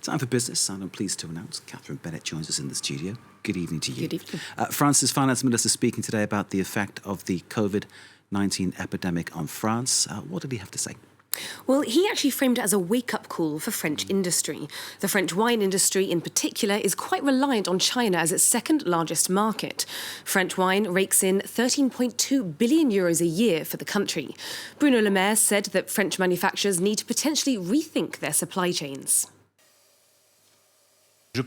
Time for business, and I'm pleased to announce Catherine Bennett joins us in the studio. Good evening to you. Good evening. France's Finance Minister speaking today about the effect of the COVID-19 epidemic on France. What did he have to say? Well, he actually framed it as a wake-up call for French industry. The French wine industry in particular is quite reliant on China as its second largest market. French wine rakes in €13.2 billion a year for the country. Bruno Le Maire said that French manufacturers need to potentially rethink their supply chains. I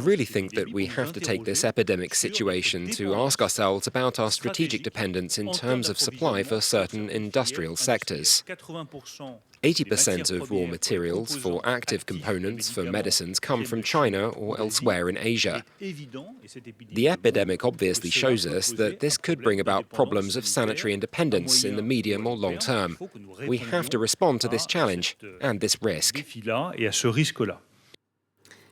really think that we have to take this epidemic situation to ask ourselves about our strategic dependence in terms of supply for certain industrial sectors. 80% of raw materials for active components for medicines come from China or elsewhere in Asia. The epidemic obviously shows us that this could bring about problems of sanitary independence in the medium or long term. We have to respond to this challenge and this risk.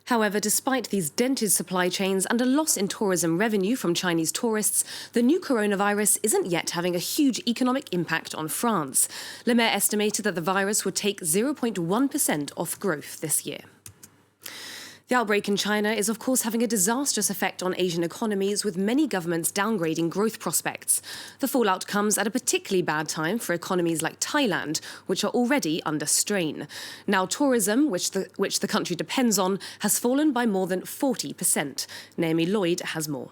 However, despite these dented supply chains and a loss in tourism revenue from Chinese tourists, the new coronavirus isn't yet having a huge economic impact on France. Le Maire estimated that the virus would take 0.1% off growth this year. The outbreak in China is, of course, having a disastrous effect on Asian economies, with many governments downgrading growth prospects. The fallout comes at a particularly bad time for economies like Thailand, which are already under strain. Now, tourism, which the country depends on, has fallen by more than 40%. Naomi Lloyd has more.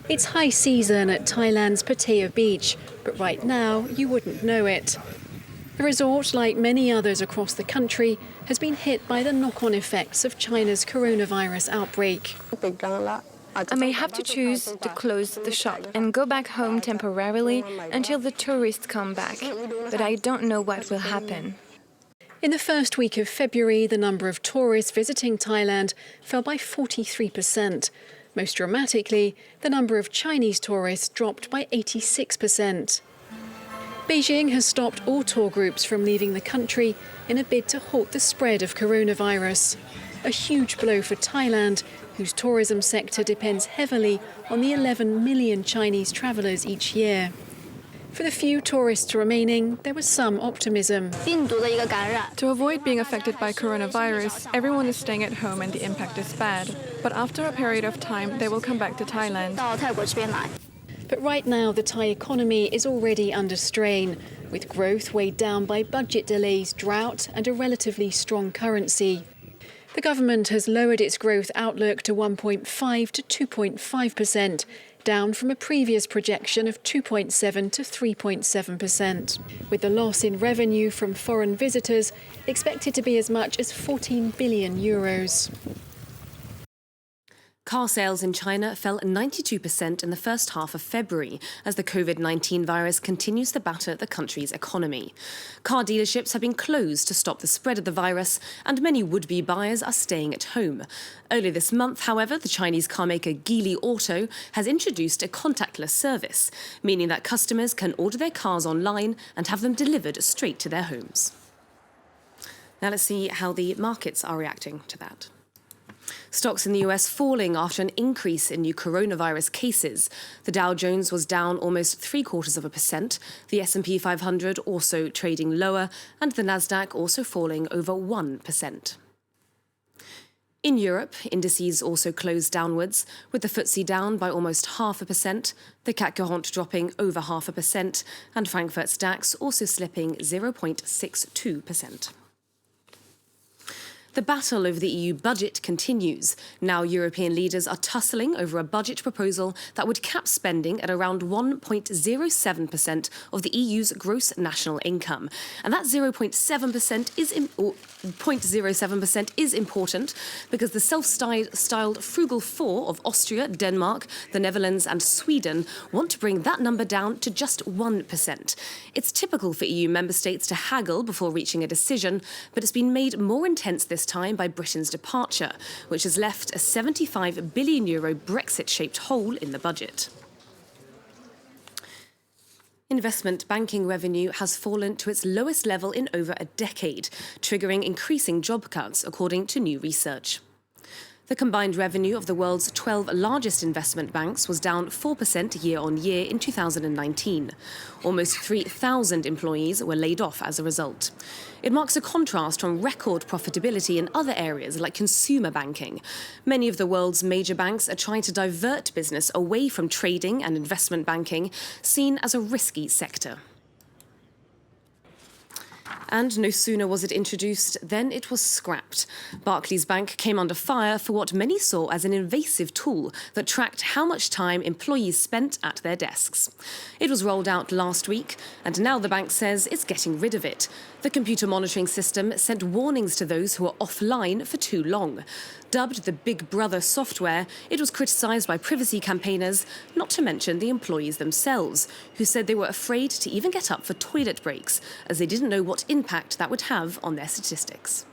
It's high season at Thailand's Pattaya Beach, but right now you wouldn't know it. The resort, like many others across the country, has been hit by the knock-on effects of China's coronavirus outbreak. I may have to choose to close the shop and go back home temporarily until the tourists come back, but I don't know what will happen. In the first week of February, the number of tourists visiting Thailand fell by 43%. Most dramatically, the number of Chinese tourists dropped by 86%. Beijing has stopped all tour groups from leaving the country in a bid to halt the spread of coronavirus. A huge blow for Thailand, whose tourism sector depends heavily on the 11 million Chinese travellers each year. For the few tourists remaining, there was some optimism. To avoid being affected by coronavirus, everyone is staying at home and the impact is bad. But after a period of time, they will come back to Thailand. But right now, the Thai economy is already under strain, with growth weighed down by budget delays, drought and a relatively strong currency. The government has lowered its growth outlook to 1.5 to 2.5%, down from a previous projection of 2.7 to 3.7%, with the loss in revenue from foreign visitors expected to be as much as €14 billion. Car sales in China fell 92% in the first half of February as the COVID-19 virus continues to batter the country's economy. Car dealerships have been closed to stop the spread of the virus, and many would-be buyers are staying at home. Earlier this month, however, the Chinese carmaker Geely Auto has introduced a contactless service, meaning that customers can order their cars online and have them delivered straight to their homes. Now let's see how the markets are reacting to that. Stocks in the US falling after an increase in new coronavirus cases. The Dow Jones was down almost 0.75%, the S&P 500 also trading lower, and the Nasdaq also falling over 1%. In Europe, indices also closed downwards, with the FTSE down by almost 0.5%, the CAC 40 dropping over 0.5%, and Frankfurt's DAX also slipping 0.62%. The battle over the EU budget continues. Now European leaders are tussling over a budget proposal that would cap spending at around 1.07% of the EU's gross national income. And that 0.07% is important because the self-styled frugal four of Austria, Denmark, the Netherlands and Sweden want to bring that number down to just 1%. It's typical for EU member states to haggle before reaching a decision, but it's been made more intense this time by Britain's departure, which has left a €75 billion Brexit-shaped hole in the budget. Investment banking revenue has fallen to its lowest level in over a decade, triggering increasing job cuts, according to new research. The combined revenue of the world's 12 largest investment banks was down 4% year-on-year in 2019. Almost 3,000 employees were laid off as a result. It marks a contrast from record profitability in other areas like consumer banking. Many of the world's major banks are trying to divert business away from trading and investment banking, seen as a risky sector. And no sooner was it introduced than it was scrapped. Barclays Bank came under fire for what many saw as an invasive tool that tracked how much time employees spent at their desks. It was rolled out last week, and now the bank says it's getting rid of it. The computer monitoring system sent warnings to those who were offline for too long. Dubbed the Big Brother software, it was criticised by privacy campaigners, not to mention the employees themselves, who said they were afraid to even get up for toilet breaks, as they didn't know what impact that would have on their statistics.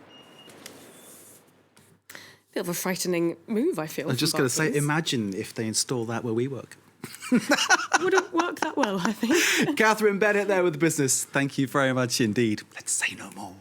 Bit of a frightening move, I feel. I was just going to say, imagine if they install that where we work. Wouldn't work that well, I think. Catherine Bennett there with the business. Thank you very much indeed. Let's say no more.